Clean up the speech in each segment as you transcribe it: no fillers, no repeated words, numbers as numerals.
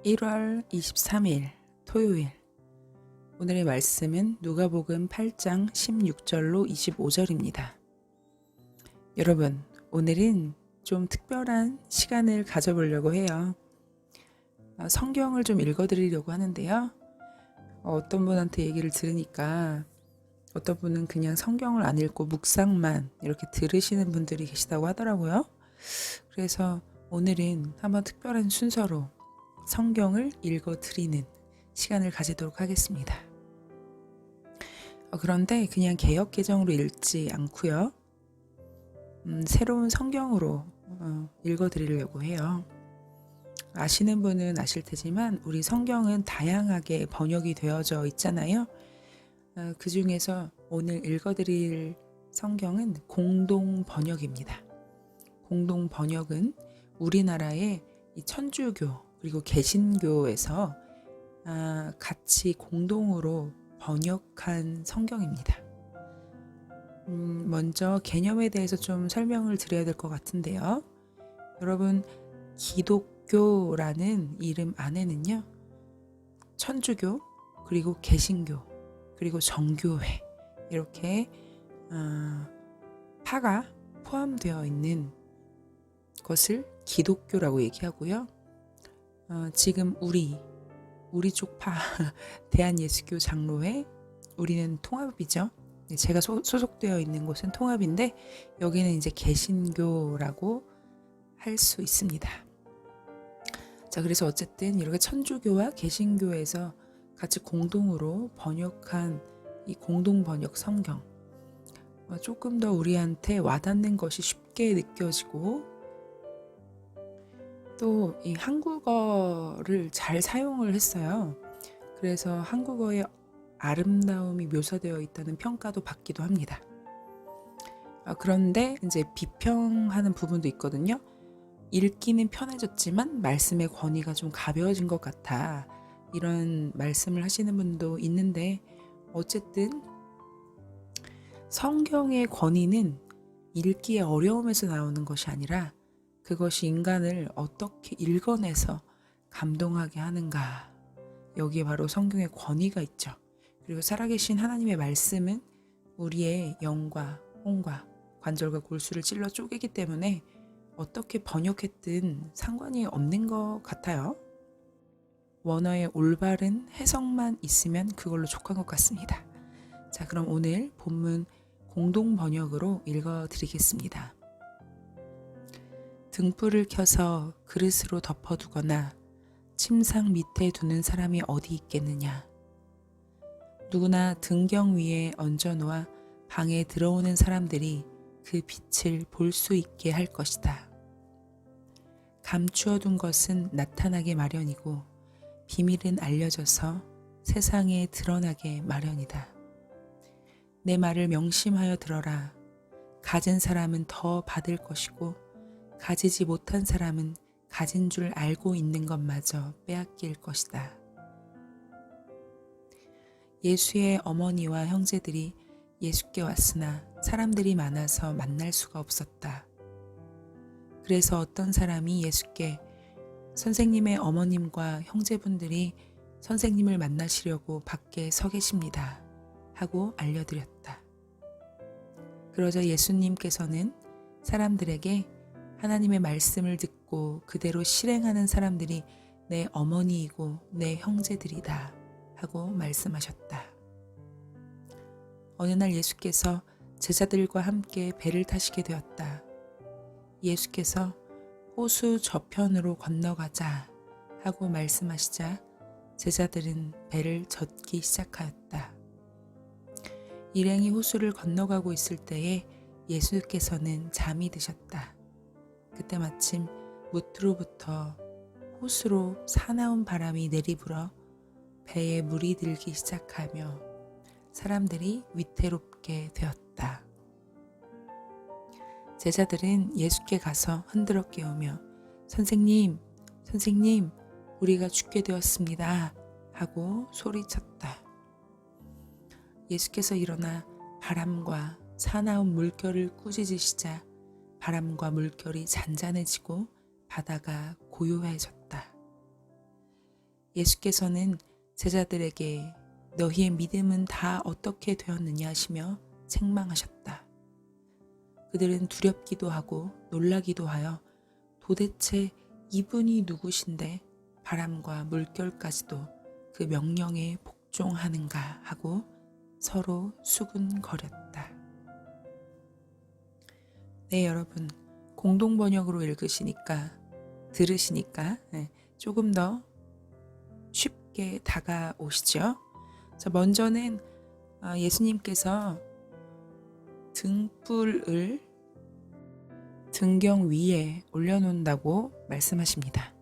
1월 23일 토요일. 오늘의 말씀은 누가복음 8장 16절로 25절입니다. 여러분, 오늘은 좀 특별한 시간을 가져보려고 해요. 성경을 좀 읽어드리려고 하는데요. 어떤 분한테 얘기를 들으니까 어떤 분은 그냥 성경을 안 읽고 묵상만 이렇게 들으시는 분들이 계시다고 하더라고요. 그래서 오늘은 한번 특별한 순서로 성경을 읽어드리는 시간을 가지도록 하겠습니다. 그런데 그냥 개역 개정으로 읽지 않고요. 새로운 성경으로 읽어드리려고 해요. 아시는 분은 아실 테지만 우리 성경은 다양하게 번역이 되어져 있잖아요. 그 중에서 오늘 읽어드릴 성경은 공동 번역입니다. 공동 번역은 우리나라의 이 천주교 그리고 개신교에서 같이 공동으로 번역한 성경입니다. 먼저 개념에 대해서 좀 설명을 드려야 될 것 같은데요. 여러분, 기독교라는 이름 안에는요, 천주교, 그리고 개신교, 그리고 정교회 이렇게 파가 포함되어 있는 것을 기독교라고 얘기하고요. 지금 우리 쪽파 대한예수교 장로회, 우리는 통합이죠. 제가 소속되어 있는 곳은 통합인데 여기는 이제 개신교라고 할 수 있습니다. 자, 그래서 어쨌든 이렇게 천주교와 개신교에서 같이 공동으로 번역한 이 공동 번역 성경, 조금 더 우리한테 와닿는 것이 쉽게 느껴지고 또 이 한국어를 잘 사용을 했어요. 그래서 한국어의 아름다움이 묘사되어 있다는 평가도 받기도 합니다. 그런데 이제 비평하는 부분도 있거든요. 읽기는 편해졌지만 말씀의 권위가 좀 가벼워진 것 같아. 이런 말씀을 하시는 분도 있는데 어쨌든 성경의 권위는 읽기의 어려움에서 나오는 것이 아니라 그것이 인간을 어떻게 읽어내서 감동하게 하는가. 여기에 바로 성경의 권위가 있죠. 그리고 살아계신 하나님의 말씀은 우리의 영과 혼과 관절과 골수를 찔러 쪼개기 때문에 어떻게 번역했든 상관이 없는 것 같아요. 원어의 올바른 해석만 있으면 그걸로 족한 것 같습니다. 자, 그럼 오늘 본문 공동 번역으로 읽어드리겠습니다. 등불을 켜서 그릇으로 덮어두거나 침상 밑에 두는 사람이 어디 있겠느냐. 누구나 등경 위에 얹어놓아 방에 들어오는 사람들이 그 빛을 볼 수 있게 할 것이다. 감추어둔 것은 나타나게 마련이고 비밀은 알려져서 세상에 드러나게 마련이다. 내 말을 명심하여 들어라. 가진 사람은 더 받을 것이고 가지지 못한 사람은 가진 줄 알고 있는 것마저 빼앗길 것이다. 예수의 어머니와 형제들이 예수께 왔으나 사람들이 많아서 만날 수가 없었다. 그래서 어떤 사람이 예수께 선생님의 어머님과 형제분들이 선생님을 만나시려고 밖에 서 계십니다. 하고 알려드렸다. 그러자 예수님께서는 사람들에게 하나님의 말씀을 듣고 그대로 실행하는 사람들이 내 어머니이고 내 형제들이다. 하고 말씀하셨다. 어느 날 예수께서 제자들과 함께 배를 타시게 되었다. 예수께서 호수 저편으로 건너가자 하고 말씀하시자 제자들은 배를 젓기 시작하였다. 일행이 호수를 건너가고 있을 때에 예수께서는 잠이 드셨다. 그때 마침 무트로부터 호수로 사나운 바람이 내리불어 배에 물이 들기 시작하며 사람들이 위태롭게 되었다. 제자들은 예수께 가서 흔들어 깨우며 선생님, 선생님, 우리가 죽게 되었습니다. 하고 소리쳤다. 예수께서 일어나 바람과 사나운 물결을 꾸짖으시자 바람과 물결이 잔잔해지고 바다가 고요해졌다. 예수께서는 제자들에게 너희의 믿음은 다 어떻게 되었느냐 하시며 책망하셨다. 그들은 두렵기도 하고 놀라기도 하여 도대체 이분이 누구신데 바람과 물결까지도 그 명령에 복종하는가 하고 서로 수군거렸다. 네, 여러분, 공동번역으로 들으시니까 조금 더 쉽게 다가오시죠. 자, 먼저는 예수님께서 등불을 등경 위에 올려놓는다고 말씀하십니다.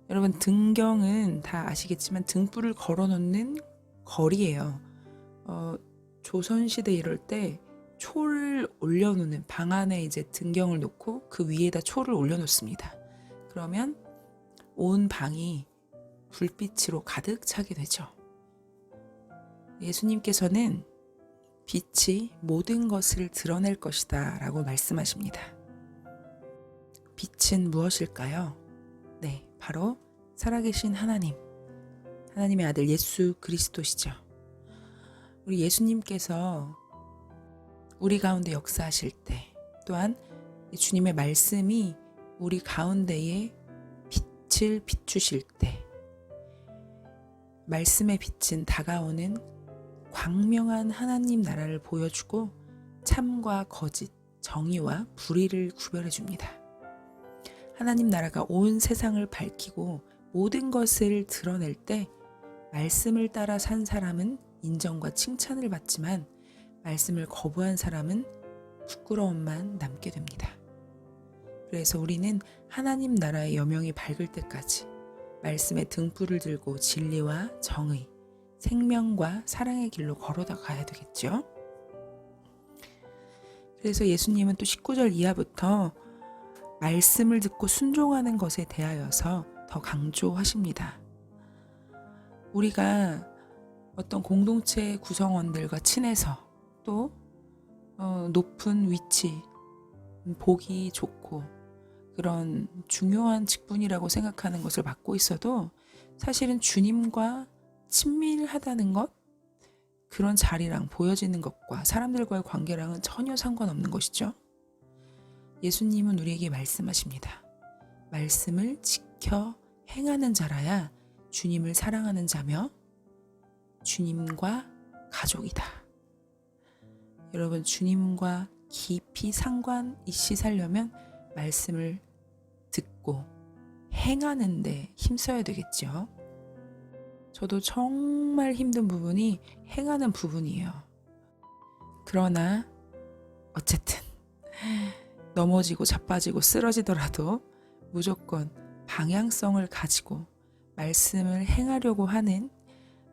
여러분, 등경은 다 아시겠지만 등불을 걸어놓는 거리예요. 조선시대 이럴 때 초를 올려놓는 방 안에 이제 등경을 놓고 그 위에다 초를 올려놓습니다. 그러면 온 방이 불빛으로 가득 차게 되죠. 예수님께서는 빛이 모든 것을 드러낼 것이다 라고 말씀하십니다. 빛은 무엇일까요? 네, 바로 살아계신 하나님의 아들 예수 그리스도시죠. 우리 예수님께서 우리 가운데 역사하실 때, 또한 주님의 말씀이 우리 가운데에 빛을 비추실 때, 말씀의 빛은 다가오는 광명한 하나님 나라를 보여주고 참과 거짓, 정의와 불의를 구별해 줍니다. 하나님 나라가 온 세상을 밝히고 모든 것을 드러낼 때 말씀을 따라 산 사람은 인정과 칭찬을 받지만 말씀을 거부한 사람은 부끄러움만 남게 됩니다. 그래서 우리는 하나님 나라의 여명이 밝을 때까지 말씀의 등불을 들고 진리와 정의, 생명과 사랑의 길로 걸어다 가야 되겠죠. 그래서 예수님은 또 19절 이하부터 말씀을 듣고 순종하는 것에 대하여서 더 강조하십니다. 우리가 어떤 공동체 구성원들과 친해서 또 높은 위치, 보기 좋고 그런 중요한 직분이라고 생각하는 것을 맡고 있어도 사실은 주님과 친밀하다는 것, 그런 자리랑 보여지는 것과 사람들과의 관계랑은 전혀 상관없는 것이죠. 예수님은 우리에게 말씀하십니다. 말씀을 지켜 행하는 자라야 주님을 사랑하는 자며 주님과 가족이다. 여러분, 주님과 깊이 상관 있이 살려면 말씀을 듣고 행하는 데 힘써야 되겠죠. 저도 정말 힘든 부분이 행하는 부분이에요. 그러나 어쨌든 넘어지고 자빠지고 쓰러지더라도 무조건 방향성을 가지고 말씀을 행하려고 하는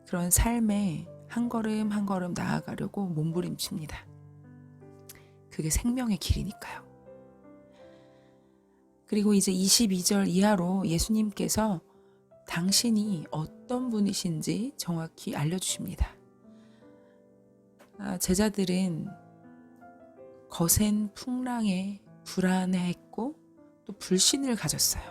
그런 삶에 한 걸음 한 걸음 나아가려고 몸부림칩니다. 그게 생명의 길이니까요. 그리고 이제 22절 이하로 예수님께서 당신이 어떤 분이신지 정확히 알려주십니다. 제자들은 거센 풍랑에 불안해했고 또 불신을 가졌어요.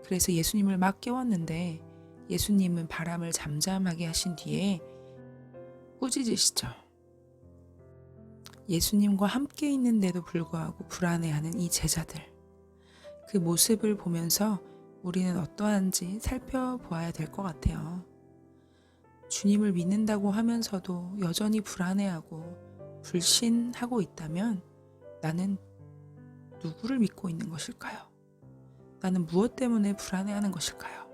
그래서 예수님을 막 깨웠는데 예수님은 바람을 잠잠하게 하신 뒤에 꾸짖으시죠. 예수님과 함께 있는데도 불구하고 불안해하는 이 제자들, 그 모습을 보면서 우리는 어떠한지 살펴보아야 될 것 같아요. 주님을 믿는다고 하면서도 여전히 불안해하고 불신하고 있다면 나는 누구를 믿고 있는 것일까요? 나는 무엇 때문에 불안해하는 것일까요?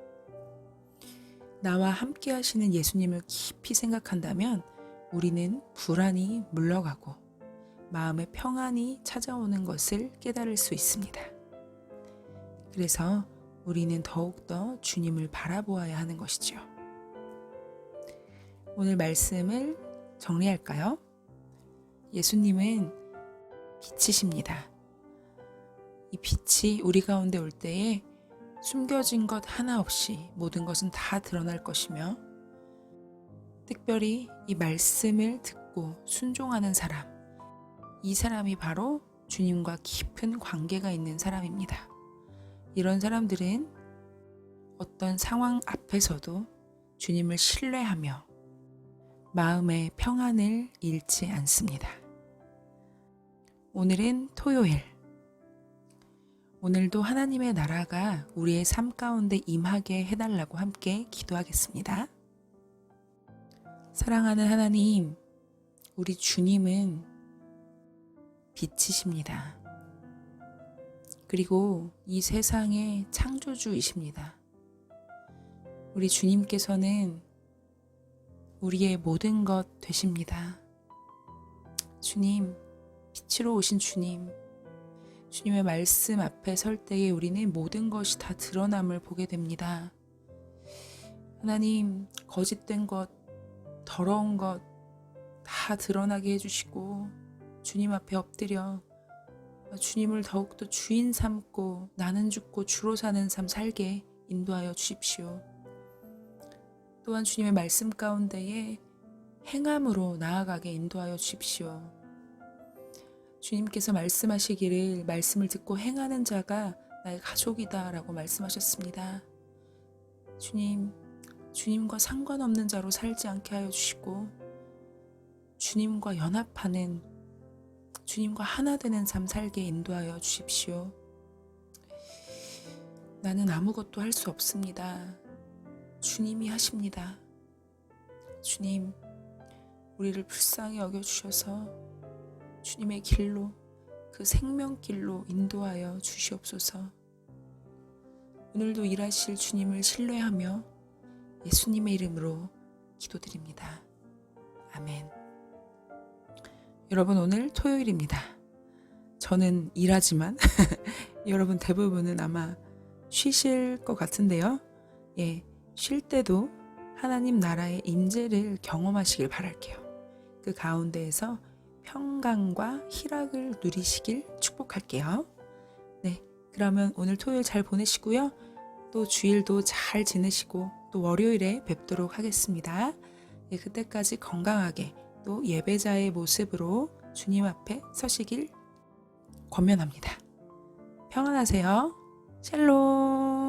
나와 함께 하시는 예수님을 깊이 생각한다면 우리는 불안이 물러가고 마음의 평안이 찾아오는 것을 깨달을 수 있습니다. 그래서 우리는 더욱더 주님을 바라보아야 하는 것이죠. 오늘 말씀을 정리할까요? 예수님은 빛이십니다. 이 빛이 우리 가운데 올 때에 숨겨진 것 하나 없이 모든 것은 다 드러날 것이며, 특별히 이 말씀을 듣고 순종하는 사람, 이 사람이 바로 주님과 깊은 관계가 있는 사람입니다. 이런 사람들은 어떤 상황 앞에서도 주님을 신뢰하며 마음의 평안을 잃지 않습니다. 오늘은 토요일. 오늘도 하나님의 나라가 우리의 삶 가운데 임하게 해달라고 함께 기도하겠습니다. 사랑하는 하나님, 우리 주님은 빛이십니다. 그리고 이 세상의 창조주이십니다. 우리 주님께서는 우리의 모든 것 되십니다. 주님, 빛으로 오신 주님, 주님의 말씀 앞에 설 때에 우리는 모든 것이 다 드러남을 보게 됩니다. 하나님, 거짓된 것, 더러운 것 다 드러나게 해주시고 주님 앞에 엎드려 주님을 더욱더 주인 삼고 나는 죽고 주로 사는 삶 살게 인도하여 주십시오. 또한 주님의 말씀 가운데에 행함으로 나아가게 인도하여 주십시오. 주님께서 말씀하시기를 말씀을 듣고 행하는 자가 나의 가족이다 라고 말씀하셨습니다. 주님, 주님과 상관없는 자로 살지 않게 하여 주시고 주님과 연합하는, 주님과 하나 되는 삶 살게 인도하여 주십시오. 나는 아무것도 할 수 없습니다. 주님이 하십니다. 주님, 우리를 불쌍히 여겨주셔서 주님의 길로, 그 생명길로 인도하여 주시옵소서. 오늘도 일하실 주님을 신뢰하며 예수님의 이름으로 기도드립니다. 아멘. 여러분, 오늘 토요일입니다. 저는 일하지만 여러분 대부분은 아마 쉬실 것 같은데요. 쉴 때도 하나님 나라의 임재를 경험하시길 바랄게요. 그 가운데에서 평강과 희락을 누리시길 축복할게요. 그러면 오늘 토요일 잘 보내시고요. 또 주일도 잘 지내시고 또 월요일에 뵙도록 하겠습니다. 그때까지 건강하게 또 예배자의 모습으로 주님 앞에 서시길 권면합니다. 평안하세요. 샬롬.